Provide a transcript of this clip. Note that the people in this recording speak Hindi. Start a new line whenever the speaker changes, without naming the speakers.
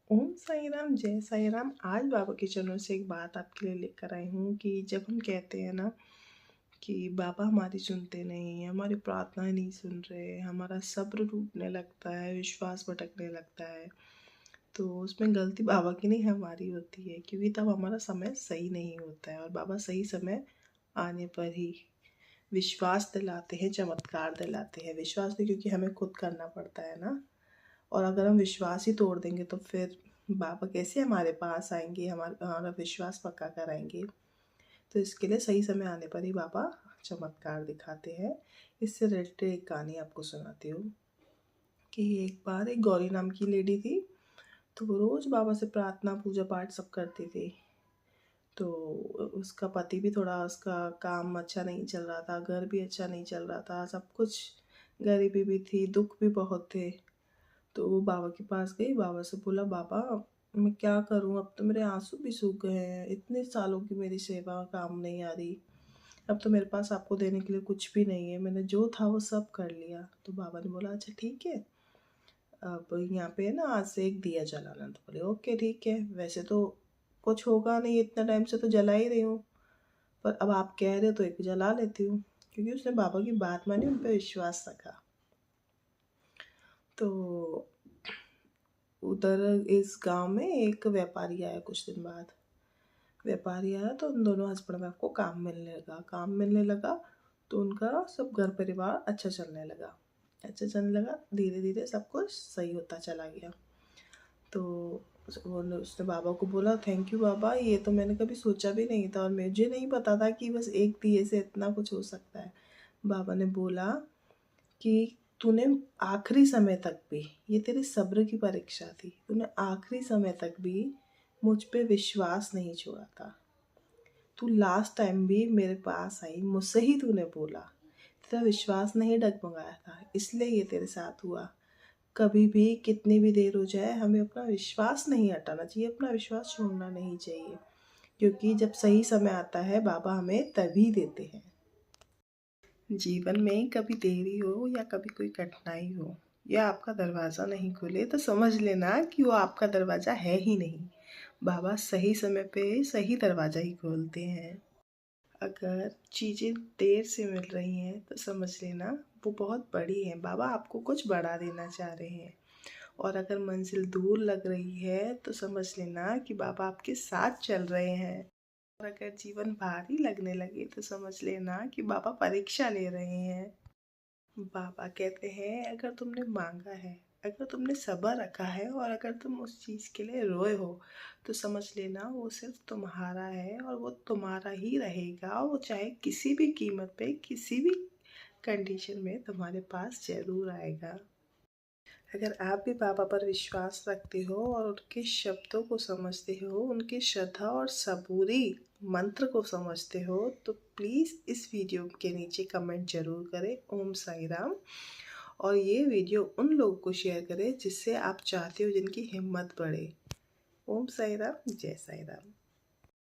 ओम साई राम, जय साई राम। आज बाबा के चरणों से एक बात आपके लिए लेकर आई हूँ कि जब हम कहते हैं ना कि बाबा हमारी सुनते नहीं, हमारी प्रार्थनाएं नहीं सुन रहे, हमारा सब्र टूटने लगता है, विश्वास भटकने लगता है, तो उसमें गलती बाबा की नहीं हमारी होती है, क्योंकि तब हमारा समय सही नहीं होता है और बाबा सही समय आने पर ही विश्वास दिलाते हैं, चमत्कार दिलाते हैं। विश्वास भी क्योंकि हमें खुद करना पड़ता है ना, और अगर हम विश्वास ही तोड़ देंगे तो फिर बाबा कैसे हमारे पास आएंगे, हमारा विश्वास पक्का कराएंगे। तो इसके लिए सही समय आने पर ही बाबा चमत्कार दिखाते हैं। इससे रिलेटेड एक कहानी आपको सुनाती हूँ कि एक बार एक गौरी नाम की लेडी थी। तो वो रोज़ बाबा से प्रार्थना पूजा पाठ सब करती थी। तो उसका पति भी थोड़ा, उसका काम अच्छा नहीं चल रहा था, घर भी अच्छा नहीं चल रहा था, सब कुछ, गरीबी भी थी, दुख भी बहुत थे। तो वो बाबा के पास गई, बाबा से बोला, बाबा मैं क्या करूं, अब तो मेरे आंसू भी सूख गए हैं, इतने सालों की मेरी सेवा काम नहीं आ रही, अब तो मेरे पास आपको देने के लिए कुछ भी नहीं है, मैंने जो था वो सब कर लिया। तो बाबा ने बोला, अच्छा ठीक है, अब यहाँ पे है ना, आज से एक दिया जलाना। तो बोले ओके ठीक है, वैसे तो कुछ होगा नहीं, इतना टाइम से तो जला ही रही हूँ, पर अब आप कह रहे हो तो एक जला लेती हूँ। क्योंकि उसने बाबा की बात मानी, उन पर विश्वास रखा। तो उधर इस गांव में एक व्यापारी आया। कुछ दिन बाद व्यापारी आया तो उन दोनों हस्बैंड वाइफ को काम मिलने लगा। तो उनका सब घर परिवार अच्छा चलने लगा, धीरे धीरे सब कुछ सही होता चला गया। तो उसने बाबा को बोला, थैंक यू बाबा, ये तो मैंने कभी सोचा भी नहीं था और मुझे नहीं पता था कि बस एक दिए से इतना कुछ हो सकता है। बाबा ने बोला कि तूने आखिरी समय तक भी, ये तेरे सब्र की परीक्षा थी, तूने आखिरी समय तक भी मुझ पे विश्वास नहीं छोड़ा था। तू लास्ट टाइम भी मेरे पास आई, मुझसे ही तूने बोला, तेरा विश्वास नहीं डगमगाया था, इसलिए ये तेरे साथ हुआ। कभी भी कितनी भी देर हो जाए, हमें अपना विश्वास नहीं हटाना चाहिए, अपना विश्वास छोड़ना नहीं चाहिए, क्योंकि जब सही समय आता है बाबा हमें तभी देते हैं। जीवन में कभी देरी हो या कभी कोई कठिनाई हो या आपका दरवाज़ा नहीं खुले, तो समझ लेना कि वो आपका दरवाज़ा है ही नहीं। बाबा सही समय पे सही दरवाज़ा ही खोलते हैं। अगर चीज़ें देर से मिल रही हैं तो समझ लेना वो बहुत बड़ी हैं, बाबा आपको कुछ बढ़ा देना चाह रहे हैं। और अगर मंजिल दूर लग रही है तो समझ लेना कि बाबा आपके साथ चल रहे हैं। और अगर जीवन भारी लगने लगे तो समझ लेना कि बाबा परीक्षा ले रहे हैं। बाबा कहते हैं, अगर तुमने मांगा है, अगर तुमने सब्र रखा है और अगर तुम उस चीज़ के लिए रोए हो, तो समझ लेना वो सिर्फ तुम्हारा है और वो तुम्हारा ही रहेगा। वो चाहे किसी भी कीमत पे, किसी भी कंडीशन में तुम्हारे पास ज़रूर आएगा। अगर आप भी बाबा पर विश्वास रखते हो और उनके शब्दों को समझते हो, उनकी श्रद्धा और सबूरी मंत्र को समझते हो, तो प्लीज़ इस वीडियो के नीचे कमेंट जरूर करें, ओम साई राम। और ये वीडियो उन लोगों को शेयर करें जिससे आप चाहते हो, जिनकी हिम्मत बढ़े। ओम साई राम, जय साई राम।